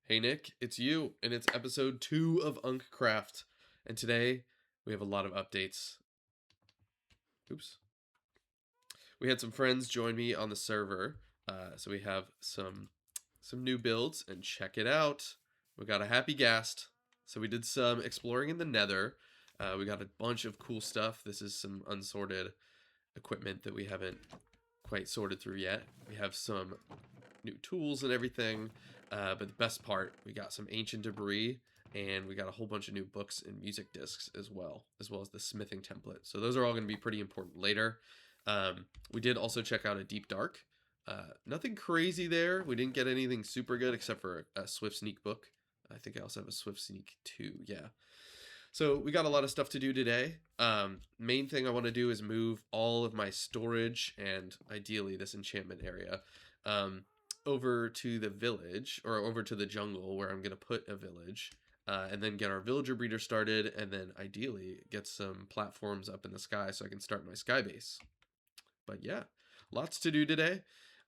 Hey Nick, it's you, and it's episode 2 of Unc-Craft. And today we have a lot of updates. Oops. We had some friends join me on the server, so we have some new builds, and check it out. We got a happy ghast. So we did some exploring in the Nether. We got a bunch of cool stuff. This is some unsorted equipment that we haven't quite sorted through yet. We have some new tools and everything. But the best part, we got some ancient debris, and we got a whole bunch of new books and music discs as well as the smithing template. So those are all going to be pretty important later. We did also check out a deep dark. Nothing crazy there. We didn't get anything super good except for a Swift Sneak book. I think I also have a Swift Sneak 2. Yeah. So we got a lot of stuff to do today. Main thing I want to do is move all of my storage and ideally this enchantment area over to the village, or over to the jungle where I'm going to put a village, and then get our villager breeder started, and then ideally get some platforms up in the sky so I can start my sky base. But yeah, lots to do today.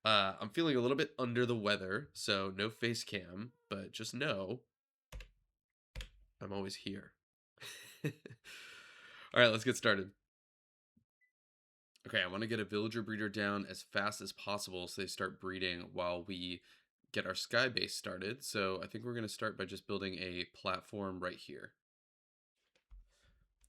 I'm feeling a little bit under the weather, so no face cam, but just know I'm always here. All right, let's get started. Okay, I want to get a villager breeder down as fast as possible so they start breeding while we get our sky base started. So I think we're going to start by just building a platform right here.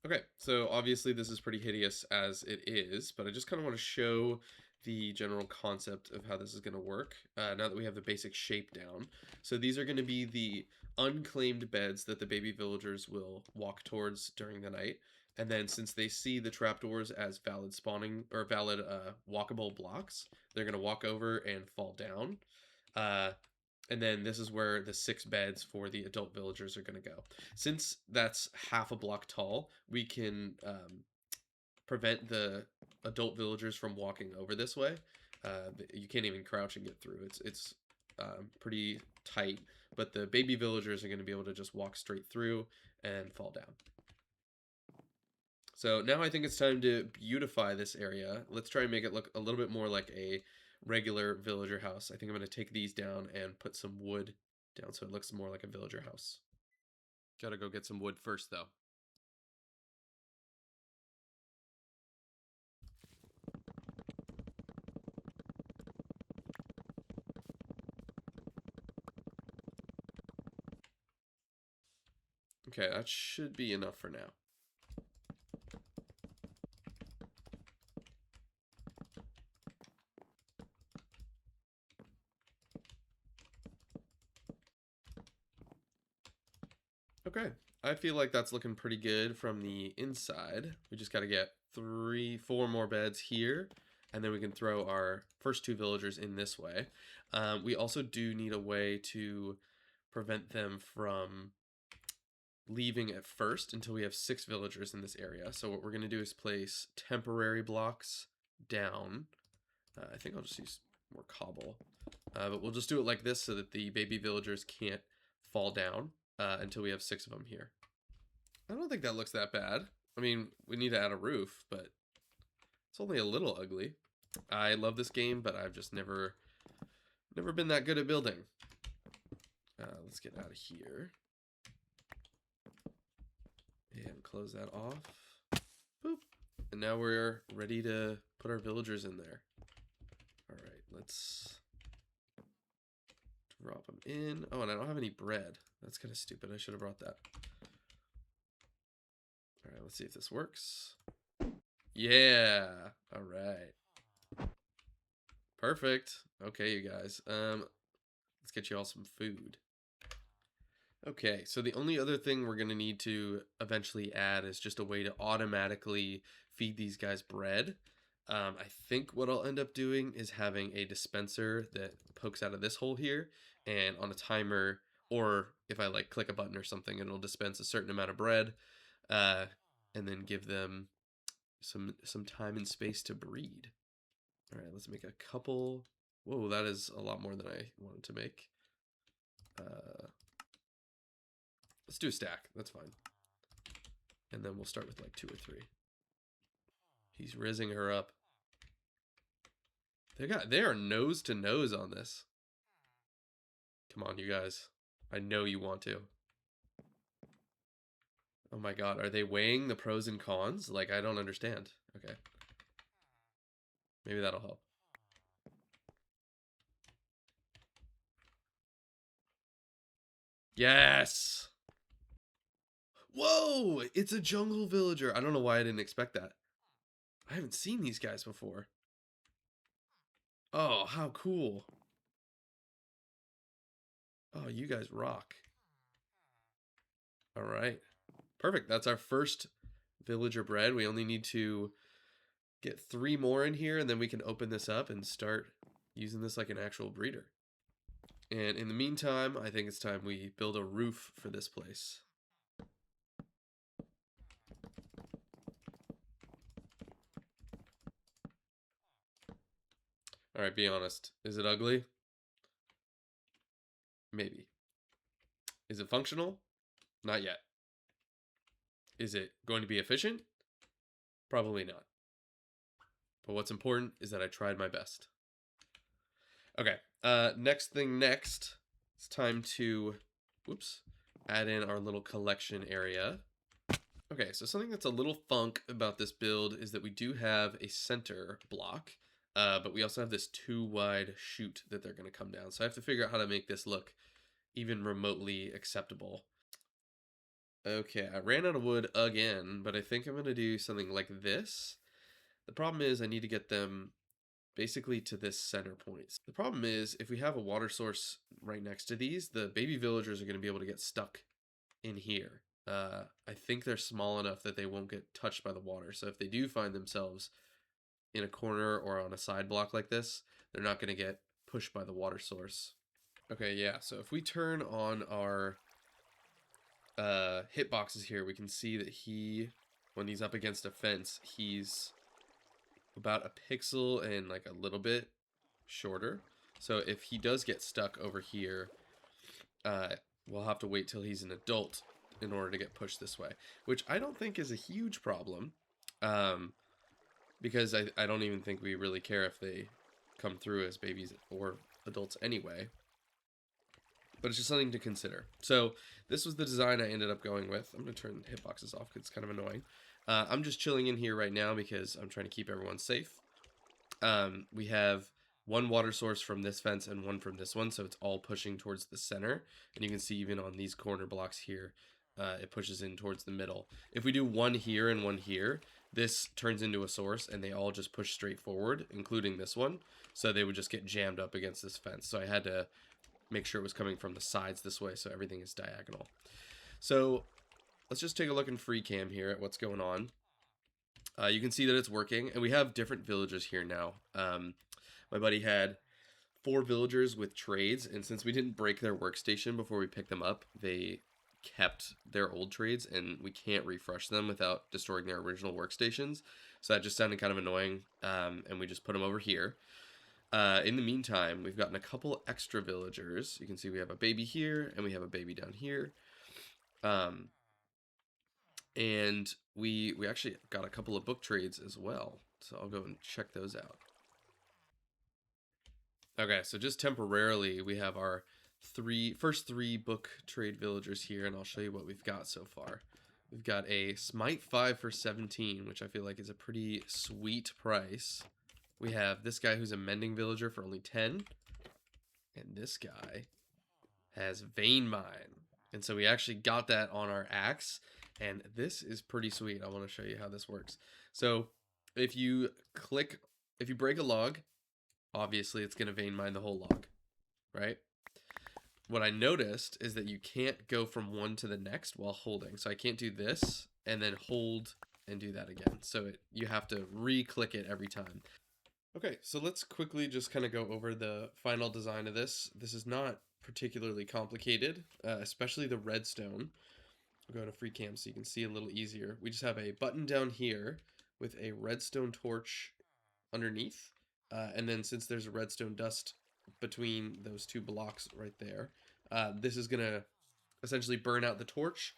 Okay, so obviously this is pretty hideous as it is, but I just kind of want to show the general concept of how this is going to work now that we have the basic shape down. So these are going to be the unclaimed beds that the baby villagers will walk towards during the night. And then since they see the trapdoors as valid spawning or valid walkable blocks, they're going to walk over and fall down. And then this is where the 6 beds for the adult villagers are going to go. Since that's half a block tall, we can prevent the adult villagers from walking over this way. You can't even crouch and get through. It's pretty tight, but the baby villagers are going to be able to just walk straight through and fall down. So now I think it's time to beautify this area. Let's try and make it look a little bit more like a regular villager house. I think I'm going to take these down and put some wood down so it looks more like a villager house. Gotta go get some wood first, though. Okay, that should be enough for now. Okay, I feel like that's looking pretty good from the inside. We just got to get 4 more beds here, and then we can throw our first 2 villagers in this way. We also do need a way to prevent them from leaving at first until we have 6 villagers in this area. So what we're going to do is place temporary blocks down. I think I'll just use more cobble. But we'll just do it like this so that the baby villagers can't fall down until we have 6 of them here. I don't think that looks that bad. I mean, we need to add a roof, but it's only a little ugly. I love this game, but I've just never been that good at building. Let's get out of here. And close that off. Boop. And now we're ready to put our villagers in there. Alright, let's drop them in. Oh, and I don't have any bread. That's kind of stupid. I should have brought that. Alright, let's see if this works. Yeah! Alright. Perfect. Okay, you guys. Let's get you all some food. Okay, so the only other thing we're going to need to eventually add is just a way to automatically feed these guys bread. I think what I'll end up doing is having a dispenser that pokes out of this hole here, and on a timer, or if I like click a button or something, it'll dispense a certain amount of bread, and then give them some time and space to breed. All right, let's make a couple. Whoa, that is a lot more than I wanted to make. Let's do a stack. That's fine. And then we'll start with like 2 or 3. He's rizzing her up. They are nose to nose on this. Come on, you guys. I know you want to. Oh my god, are they weighing the pros and cons? Like, I don't understand. Okay. Maybe that'll help. Yes! Whoa! It's a jungle villager. I don't know why I didn't expect that. I haven't seen these guys before. Oh, how cool. Oh, you guys rock. All right. Perfect. That's our first villager bred. We only need to get 3 more in here, and then we can open this up and start using this like an actual breeder. And in the meantime, I think it's time we build a roof for this place. All right, be honest. Is it ugly? Maybe. Is it functional? Not yet. Is it going to be efficient? Probably not. But what's important is that I tried my best. Okay, next thing next, it's time to, whoops, add in our little collection area. Okay, so something that's a little funk about this build is that we do have a center block, but we also have this 2 wide chute that they're going to come down. So I have to figure out how to make this look even remotely acceptable. Okay, I ran out of wood again, but I think I'm going to do something like this. The problem is I need to get them basically to this center point. The problem is if we have a water source right next to these, the baby villagers are going to be able to get stuck in here. I think they're small enough that they won't get touched by the water. So if they do find themselves in a corner or on a side block like this, they're not going to get pushed by the water source. Okay, yeah, so if we turn on our hitboxes here, we can see that when he's up against a fence, he's about a pixel and like a little bit shorter. So if he does get stuck over here, we'll have to wait till he's an adult in order to get pushed this way, which I don't think is a huge problem, because I don't even think we really care if they come through as babies or adults anyway. But it's just something to consider. So this was the design I ended up going with. I'm going to turn the hitboxes off because it's kind of annoying. I'm just chilling in here right now because I'm trying to keep everyone safe. We have 1 water source from this fence and 1 from this one, so it's all pushing towards the center. And you can see even on these corner blocks here, it pushes in towards the middle. If we do 1 here and 1 here, this turns into a source and they all just push straight forward, including this one. So they would just get jammed up against this fence. So I had to make sure it was coming from the sides this way so everything is diagonal. So let's just take a look in free cam here at what's going on. You can see that it's working, and we have different villagers here now. My buddy had 4 villagers with trades, and since we didn't break their workstation before we picked them up, they kept their old trades, and we can't refresh them without destroying their original workstations. So that just sounded kind of annoying, and we just put them over here. In the meantime, we've gotten a couple extra villagers. You can see we have a baby here, and we have a baby down here. And we actually got a couple of book trades as well. So I'll go and check those out. Okay, so just temporarily, we have our first three book trade villagers here, and I'll show you what we've got so far. We've got a Smite 5 for 17, which I feel like is a pretty sweet price. We have this guy who's a Mending Villager for only 10. And this guy has Vein Mine. And so we actually got that on our axe. And this is pretty sweet. I want to show you how this works. So if you break a log, obviously it's going to vein mine the whole log, right? What I noticed is that you can't go from one to the next while holding. So I can't do this and then hold and do that again. So you have to re-click it every time. Okay, so let's quickly just kind of go over the final design of this. This is not particularly complicated, especially the redstone. I'll go to free cam so you can see a little easier. We just have a button down here with a redstone torch underneath. And then since there's a redstone dust between those 2 blocks right there, this is going to essentially burn out the torch.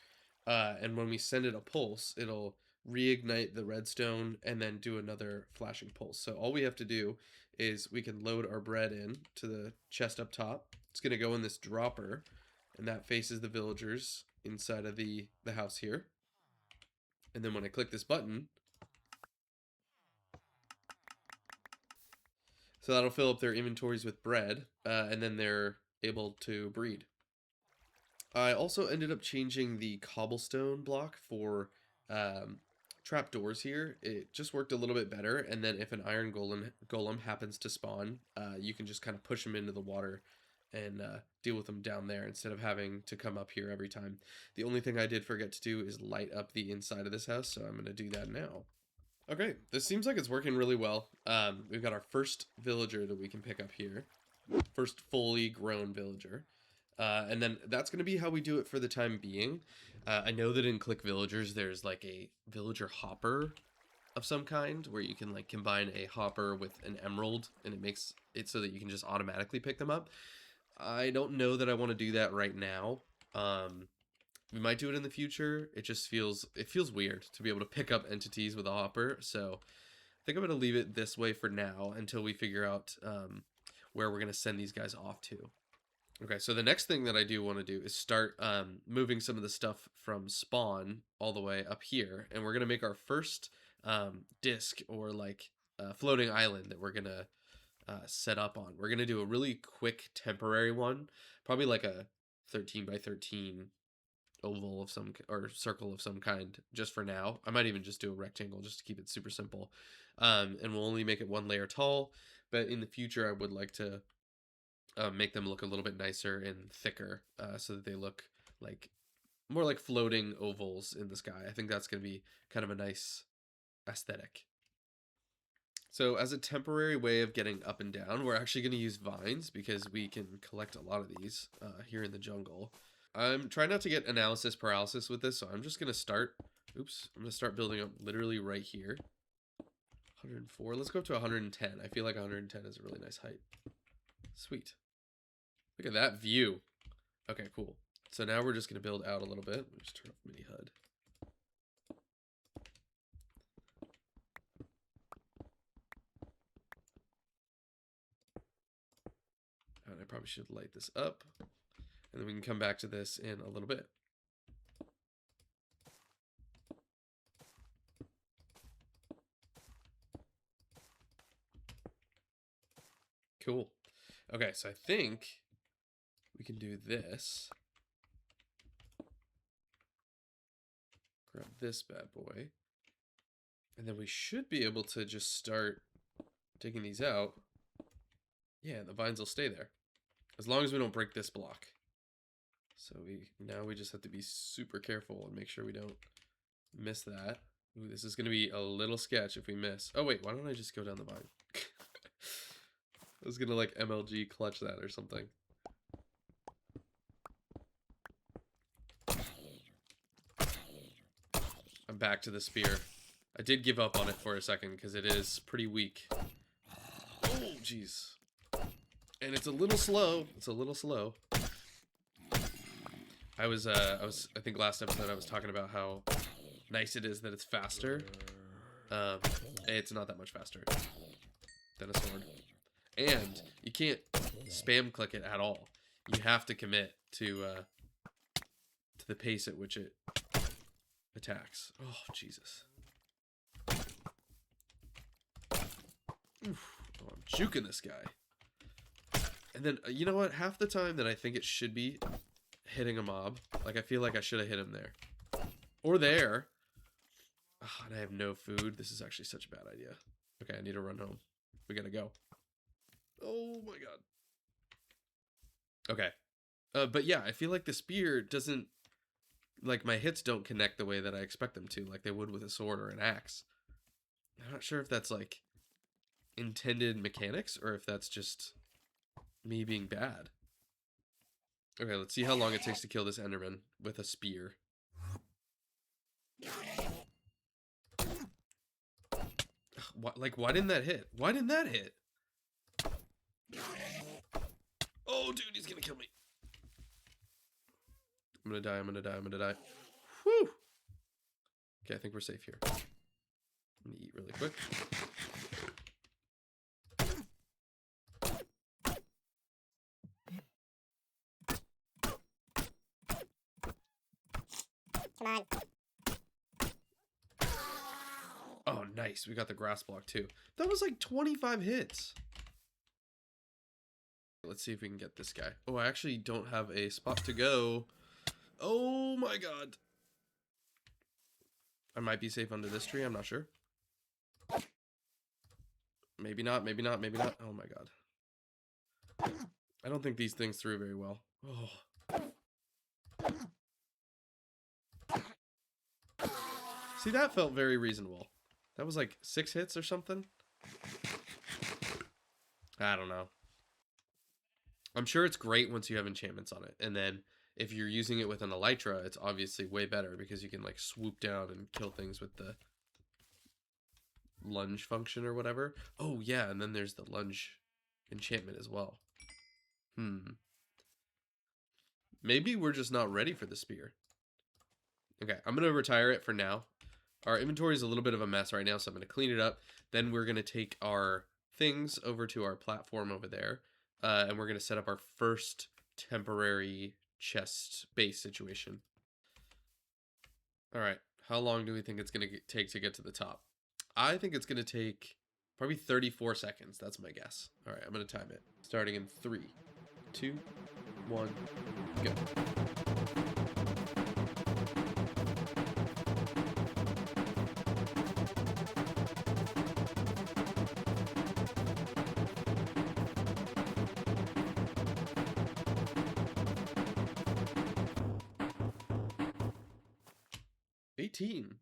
And when we send it a pulse, it'll reignite the redstone and then do another flashing pulse. So all we have to do is we can load our bread in to the chest up top. It's going to go in this dropper, and that faces the villagers inside of the house here. And then when I click this button, so that'll fill up their inventories with bread, and then they're able to breed. I also ended up changing the cobblestone block for trap doors here. It just worked a little bit better, and then if an iron golem happens to spawn, you can just kind of push them into the water and deal with them down there instead of having to come up here every time. The only thing I did forget to do is light up the inside of this house, so I'm going to do that now. Okay, this seems like it's working really well. We've got our first villager that we can pick up here. First fully grown villager. And then that's going to be how we do it for the time being. I know that in Click Villagers, there's like a villager hopper of some kind where you can like combine a hopper with an emerald and it makes it so that you can just automatically pick them up. I don't know that I want to do that right now. We might do it in the future. It feels weird to be able to pick up entities with a hopper. So I think I'm going to leave it this way for now until we figure out where we're going to send these guys off to. Okay, so the next thing that I do want to do is start moving some of the stuff from spawn all the way up here. And we're going to make our first disc or like floating island that we're going to set up on. We're going to do a really quick temporary one, probably like a 13 by 13 oval of some or circle of some kind just for now. I might even just do a rectangle just to keep it super simple. And we'll only make it one layer tall, but in the future I would like to make them look a little bit nicer and thicker so that they look like more like floating ovals in the sky. I think that's going to be kind of a nice aesthetic. So as a temporary way of getting up and down, we're actually going to use vines because we can collect a lot of these here in the jungle. I'm trying not to get analysis paralysis with this, so I'm just going to start, I'm going to start building up literally right here. 104, let's go up to 110. I feel like 110 is a really nice height. Sweet. Look at that view. Okay, cool. So now we're just going to build out a little bit. Let me just turn off mini HUD. And I probably should light this up. And then we can come back to this in a little bit. Cool. Okay, so I think we can do this. Grab this bad boy. And then we should be able to just start taking these out. Yeah, the vines will stay there. As long as we don't break this block. So now we just have to be super careful and make sure we don't miss that. Ooh, this is going to be a little sketch if we miss. Oh, wait, why don't I just go down the vine? I was going to like MLG clutch that or something. I'm back to the spear. I did give up on it for a second because it is pretty weak. Oh, jeez. And it's a little slow. It's a little slow. I think last episode I was talking about how nice it is that it's faster. It's not that much faster than a sword. And you can't spam click it at all. You have to commit to the pace at which it attacks. Oh, Jesus. Oof. Oh, I'm juking this guy. And then, you know what? Half the time that I think it should be hitting a mob, like I feel like I should have hit him there. Or there. Oh, and I have no food. This is actually such a bad idea. Okay, I need to run home. We gotta go. Oh my god. Okay. But yeah, I feel like the spear doesn't... Like, my hits don't connect the way that I expect them to, like they would with a sword or an axe. I'm not sure if that's, like, intended mechanics or if that's just me being bad. Okay, let's see how long it takes to kill this Enderman with a spear. Why didn't that hit? Why didn't that hit? Oh, dude, he's gonna kill me. I'm gonna die, I'm gonna die, I'm gonna die. Whew! Okay, I think we're safe here. I'm gonna eat really quick. Come on. Oh, nice. We got the grass block too. That was like 25 hits. Let's see if we can get this guy. Oh, I actually don't have a spot to go. Oh my god. I might be safe under this tree. I'm not sure. Maybe not. Maybe not. Maybe not. Oh my god. I don't think these things threw very well. Oh. See, that felt very reasonable. That was like 6 hits or something. I don't know. I'm sure it's great once you have enchantments on it. And then if you're using it with an elytra, it's obviously way better because you can like swoop down and kill things with the lunge function or whatever. Oh yeah, and then there's the lunge enchantment as well. Maybe we're just not ready for the spear. Okay, I'm going to retire it for now. Our inventory is a little bit of a mess right now, so I'm going to clean it up. Then we're going to take our things over to our platform over there. And we're going to set up our first temporary chest base situation. All right, how long do we think it's going to take to get to the top? I think it's going to take probably 34 seconds. That's my guess. All right, I'm going to time it. Starting in 3, 2, 1, go.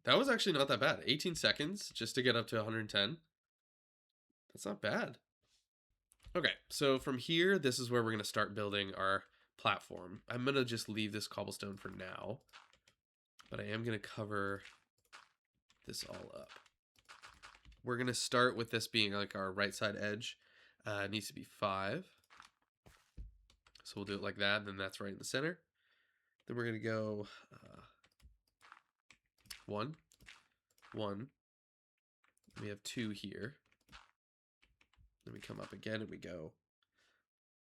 That was actually not that bad. 18 seconds just to get up to 110. That's not bad. Okay, so from here, this is where we're going to start building our platform. I'm going to just leave this cobblestone for now, but I am going to cover this all up. We're going to start with this being like our right side edge. It needs to be 5. So we'll do it like that, and then that's right in the center. Then we're going to go 1, 1. We have 2 here. Then we come up again and we go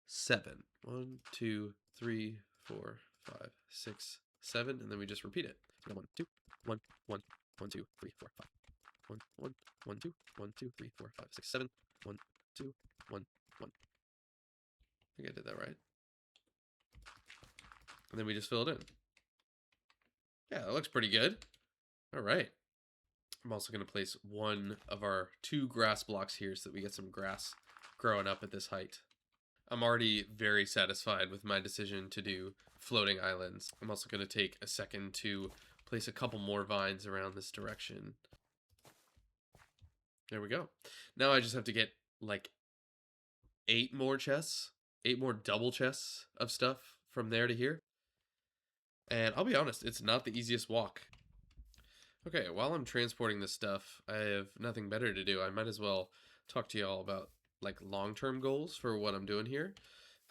7. 1, 2, 3, 4, 5, 6, 7, and then we just repeat it. So 1, 2, 1, 1, 1, 2, 3, 4, 5. 1, 1, 1, 2, 1, 2, 3, 4, 5, 6, 7. 1, 2, 1, 1. I think I did that right. And then we just fill it in. Yeah, that looks pretty good. All right. I'm also going to place one of our 2 grass blocks here so that we get some grass growing up at this height. I'm already very satisfied with my decision to do floating islands. I'm also going to take a second to place a couple more vines around this direction. There we go. Now I just have to get like 8 more chests, 8 more double chests of stuff from there to here. And I'll be honest, it's not the easiest walk. Okay, while I'm transporting this stuff, I have nothing better to do. I might as well talk to y'all about like long-term goals for what I'm doing here.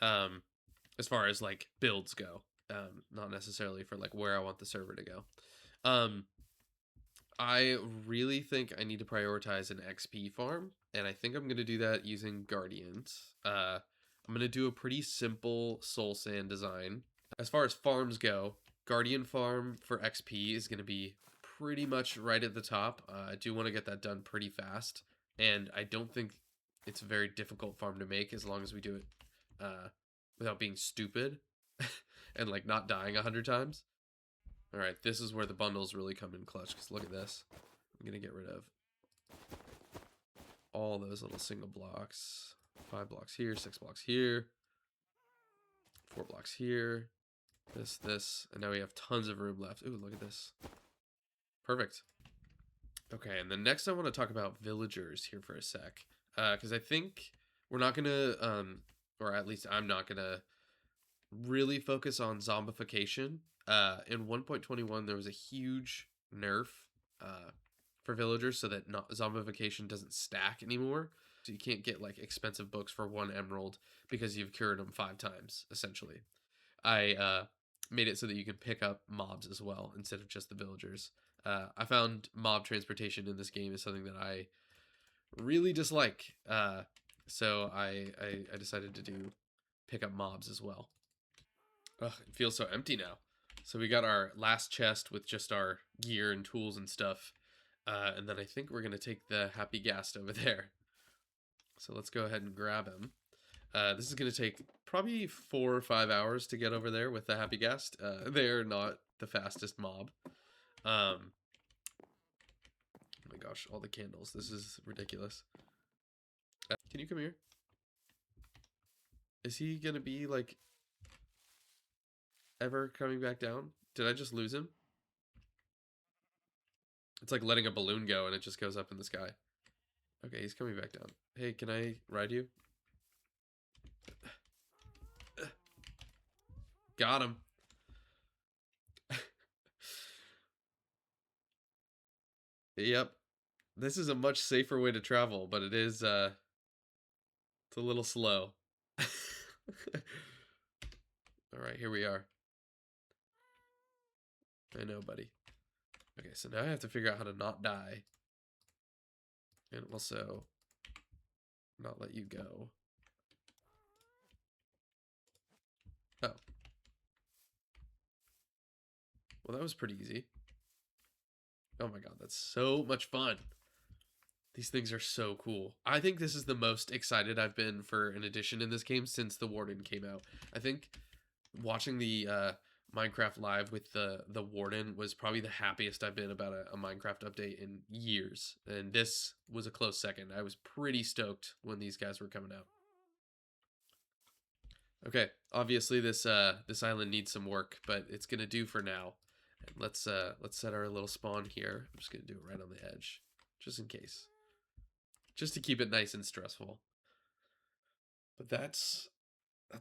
As far as like builds go, not necessarily for like where I want the server to go. I really think I need to prioritize an XP farm, and I think I'm going to do that using Guardians. I'm going to do a pretty simple soul sand design. As far as farms go, Guardian farm for XP is going to be pretty much right at the top. I do want to get that done pretty fast, and I don't think it's a very difficult farm to make as long as we do it without being stupid and like not dying 100 times. All right, this is where the bundles really come in clutch, because look at this. I'm going to get rid of all those little single blocks. 5 blocks here, 6 blocks here, 4 blocks here, this, and now we have tons of room left. Ooh, look at this. Perfect. Okay, and then next I want to talk about villagers here for a sec, because I think we're not going to, or at least I'm not going to really focus on zombification. In 1.21, there was a huge nerf for villagers so that zombification doesn't stack anymore. So you can't get like expensive books for 1 emerald because you've cured them 5 times, essentially. I made it so that you can pick up mobs as well instead of just the villagers. I found mob transportation in this game is something that I really dislike. So I decided to do pick up mobs as well. Ugh, it feels so empty now. So we got our last chest with just our gear and tools and stuff. And then I think we're going to take the Happy Ghast over there. So let's go ahead and grab him. This is going to take probably 4 or 5 hours to get over there with the Happy Ghast. They're not the fastest mob. Oh my gosh, all the candles. This is ridiculous. Can you come here? Is he going to be like ever coming back down? Did I just lose him? It's like letting a balloon go and it just goes up in the sky. Okay, he's coming back down. Hey, can I ride you? Got him. Yep. This is a much safer way to travel, but it is it's a little slow. All right, here we are. I know, buddy. Okay, so now I have to figure out how to not die. And also not let you go. Oh. Well, that was pretty easy. Oh my god, that's so much fun. These things are so cool. I think this is the most excited I've been for an addition in this game since the Warden came out. I think watching the Minecraft live with the Warden was probably the happiest I've been about a Minecraft update in years. And this was a close second. I was pretty stoked when these guys were coming out. Okay, obviously this island needs some work, but it's gonna do for now. And let's set our little spawn here. I'm just gonna do it right on the edge, just in case, just to keep it nice and stressful. But that's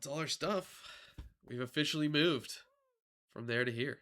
all our stuff. We've officially moved from there to here.